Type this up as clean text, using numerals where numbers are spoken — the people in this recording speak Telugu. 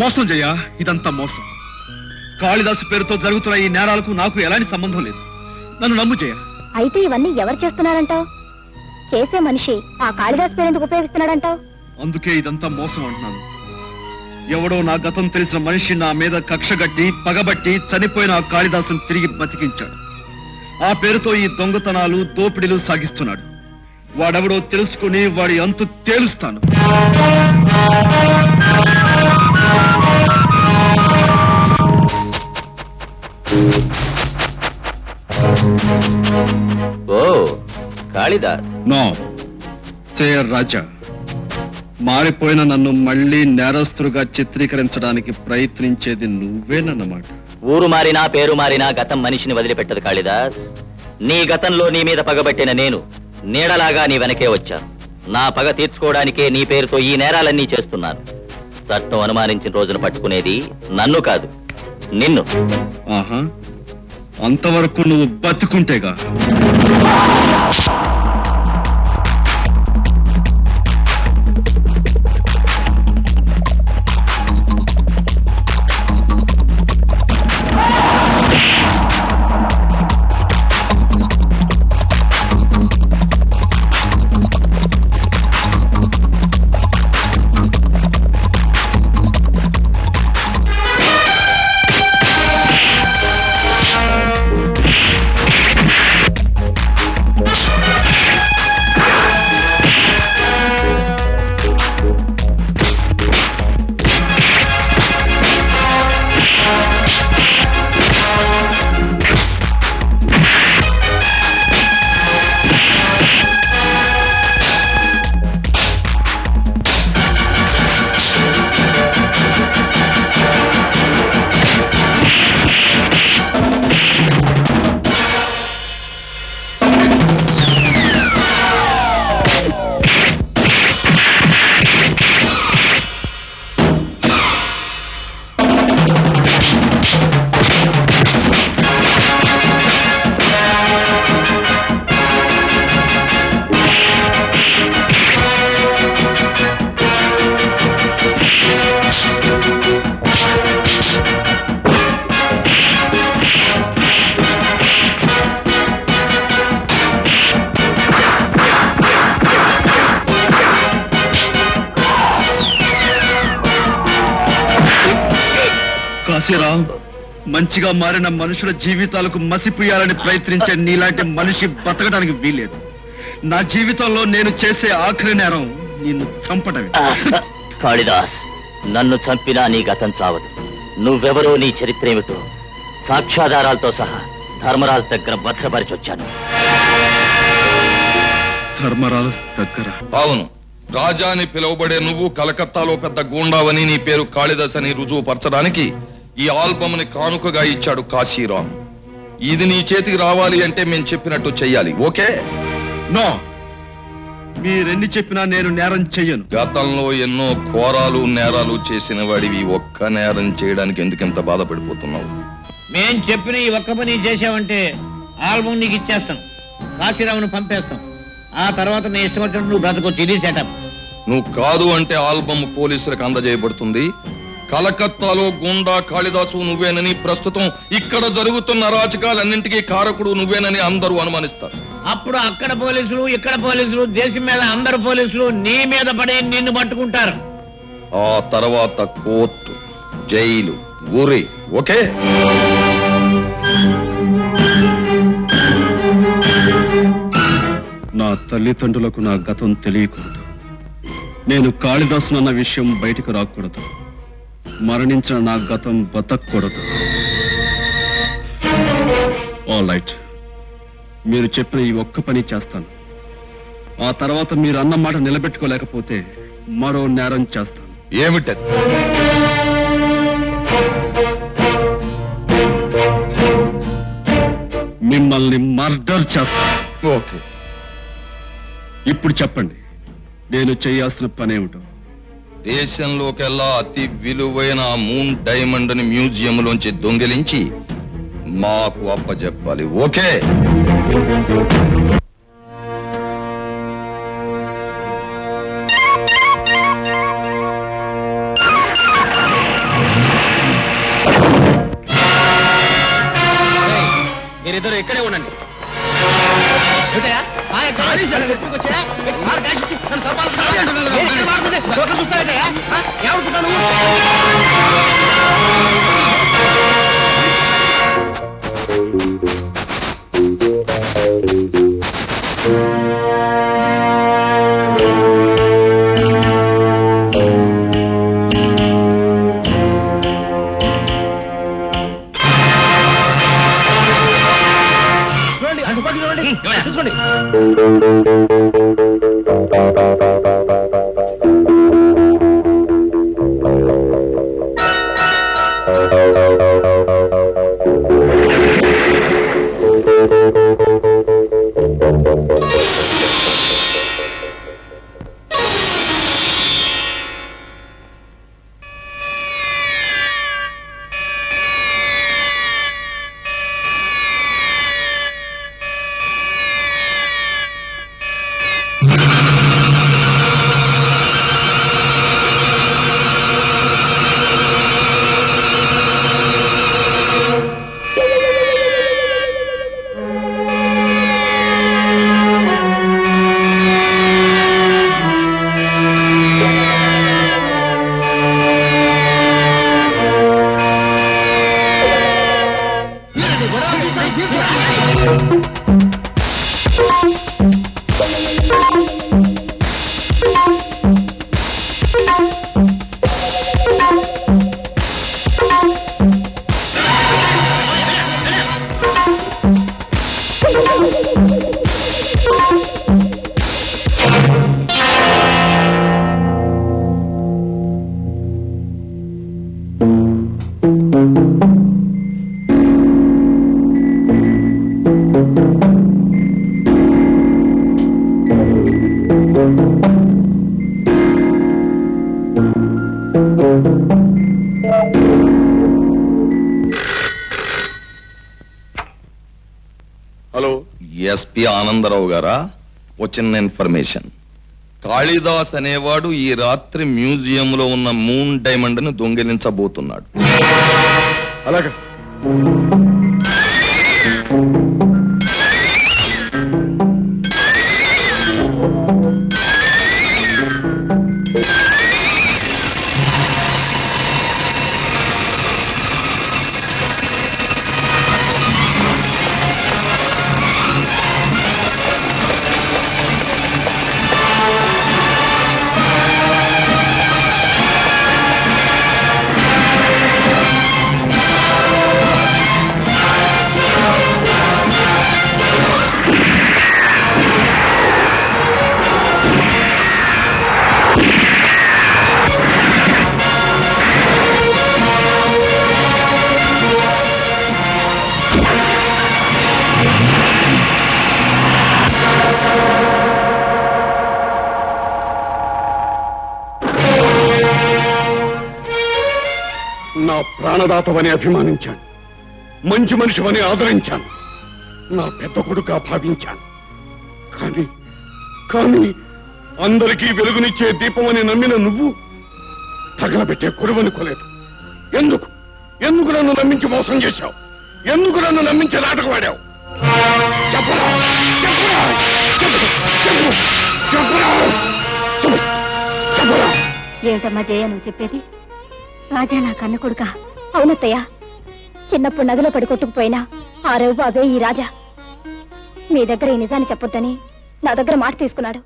మోసం జయ, ఇదంతా మోసం. కాళిదాసు పేరుతో జరుగుతున్న ఈ నేరాలకు నాకు ఎలాంటి సంబంధం లేదు. నన్ను నమ్ము జయ. అయితే ఇవన్నీ ఎవరు చేస్తున్నారంటావు? చేసే మనిషి ఆ కాళిదాసు పేరు ఎందుకు ఉపయోగిస్తున్నాడంటావు? అందుకే ఇదంతా మోసం అంటున్నాను. ఎవడో నా గతం తెలిసిన మనిషి నా మీద కక్షగట్టి పగబట్టి చనిపోయిన ఆ కాళిదాసును తిరిగి బతికించాడు. ఆ పేరుతో ఈ దొంగతనాలు దోపిడీలు సాగిస్తున్నాడు. వాడెవడో తెలుసుకుని వాడి అంతు తేలుస్తాను. ఓ కాళిదాస్. నో సేర్ రాజా. మారిపోయిన నన్ను మళ్ళీ నేరస్తులుగా చిత్రీకరించడానికి ప్రయత్నించేది నువ్వేనన్నమాట. ఊరు మారినా పేరు మారినా గతం మనిషిని వదిలిపెట్టదు కాళిదాస్. నీ గతంలో నీ మీద పగబట్టిన నేను నీడలాగా నీ వెనకే వచ్చాను. నా పగ తీర్చుకోవడానికే నీ పేరుతో ఈ నేరాలన్నీ చేస్తున్నాను. చట్టం అనుమానించిన రోజున పట్టుకునేది నన్ను కాదు, నిన్ను. ఆహా, అంతవరకు నువ్వు బతుకుంటేగా. కాశీరాం, మంచిగా మారిన మనుషుల జీవితాలకు మసిపోయాలని ప్రయత్నించే నీలాంటి మనిషి బతకడానికి వీలేదు. నా జీవితంలో నేను చేసే ఆఖరి నేరం నిన్ను చంపడమే. కాళిదాస్, నన్ను చంపినా నీ గతం చావదు. నువ్వెవరో, నీ చరిత్ర ఏమిటో సాక్ష్యాధారాలతో సహా ధర్మరాజు దగ్గర భద్రపరిచొచ్చాను. ధర్మరాజు దగ్గర? అవును. రాజా అని పిలువబడే నువ్వు కలకత్తాలో పెద్ద గూండావని, నీ పేరు కాళిదాస్ అని రుజువు పరచడానికి ఈ ఆల్బమ్ ని కానుకగా ఇచ్చాడు కాశీరాం. ఇది నీ చేతికి రావాలి అంటే మేము చెప్పినట్టు చెయ్యాలి. ఓకే? నో, మీరెన్ని చెప్పినా నేను నేరం చెయ్యను. గతంలో ఎన్నో ఘోరాలు నేరాలు చేసిన వాడివి ఒక్క నేరం చేయడానికి ఎందుకింత బాధపడిపోతున్నావు? మేం చెప్పిన ఈ ఒక్క పని చేసావంటే ఆల్బమ్ నీకు ఇచ్చేస్తాం, కాశీరావును పంపేస్తాం. ఆ తర్వాత నీ ఇష్టం వచ్చినట్టు నువ్వు బ్రతకొచ్చు. ఇది సెటప్. నువ్వు కాదు అంటే ఆల్బమ్ పోలీసులకు అందజేయబడుతుంది. కలకత్తాలో గుండా కాళిదాసు నువ్వేనని, ప్రస్తుతం ఇక్కడ జరుగుతున్న అరాచకాలన్నింటికీ కారకుడు నువ్వేనని అందరూ అనుమానిస్తారు. అప్పుడు అక్కడ పోలీసులు, ఇక్కడ పోలీసులు, దేశం మీద అందరు పోలీసులు నీ మీద పడి నిన్ను పట్టుకుంటారు. ఆ తర్వాత కోర్టు, జైలు, ఊరి. ఓకే? నా తల్లిదండ్రులకు నా గతం తెలియకూడదు. నేను కాళిదాసునన్న విషయం బయటకు రాకూడదు. మరణించిన నా గతం బతకూడదు. ఆల్ రైట్, మీరు చెప్పిన ఈ ఒక్క పని చేస్తాను. ఆ తర్వాత మీరు అన్న మాట నిలబెట్టుకోలేకపోతే మరో నేరం చేస్తాను. ఏమిటది? మిమ్మల్ని మర్డర్ చేస్తాను. ఓకే. ఇప్పుడు చెప్పండి, నేను చేయాల్సిన పనేమిటో. దేశంలోకెల్లా అతి విలువైన మూన్ డైమండ్ ని మ్యూజియం లోంచి దొంగిలించి మాకు అప్పచెప్పాలి. ఓకే? మీరిద్దరు ఇక్కడే ఉండండి. హలో, ఎస్పి ఆనందరావు గారా? వచ్చిన ఇన్ఫర్మేషన్, కాళిదాస్ అనేవాడు ఈ రాత్రి మ్యూజియంలో ఉన్న మూన్ డైమండ్ ను దొంగిలించబోతున్నాడు. అలాగే నా ప్రాణదాతవని అభిమానించాను, మంచి మనిషివని ఆదరించాను, నా పెద్ద కొడుకుగా భావించాను. కానీ కానీ అందరికీ వెలుగునిచ్చే దీపమని నమ్మిన నువ్వు తగలబెట్టే కురువనుకోలేదు. ఎందుకు ఎందుకు నన్ను నమ్మించి మోసం చేశావు? ఎందుకు నన్ను నమ్మించి నాటకవాడావు? చెప్పరా చెప్పరా చెప్పు చెప్పు చెప్పరా చెప్పరా. ఏమిటమ్మా జయ నువ్వు చెప్పేది? రాజా నా కన్న కొడుక? అవునత్తయ్య, చిన్నప్పుడు నదిలో పడి కొట్టుకుపోయినా ఆ రవ్వు అవే ఈ రాజా. మీ దగ్గర ఈ నిజాన్ని చెప్పొద్దని నా దగ్గర మాట తీసుకున్నాడు.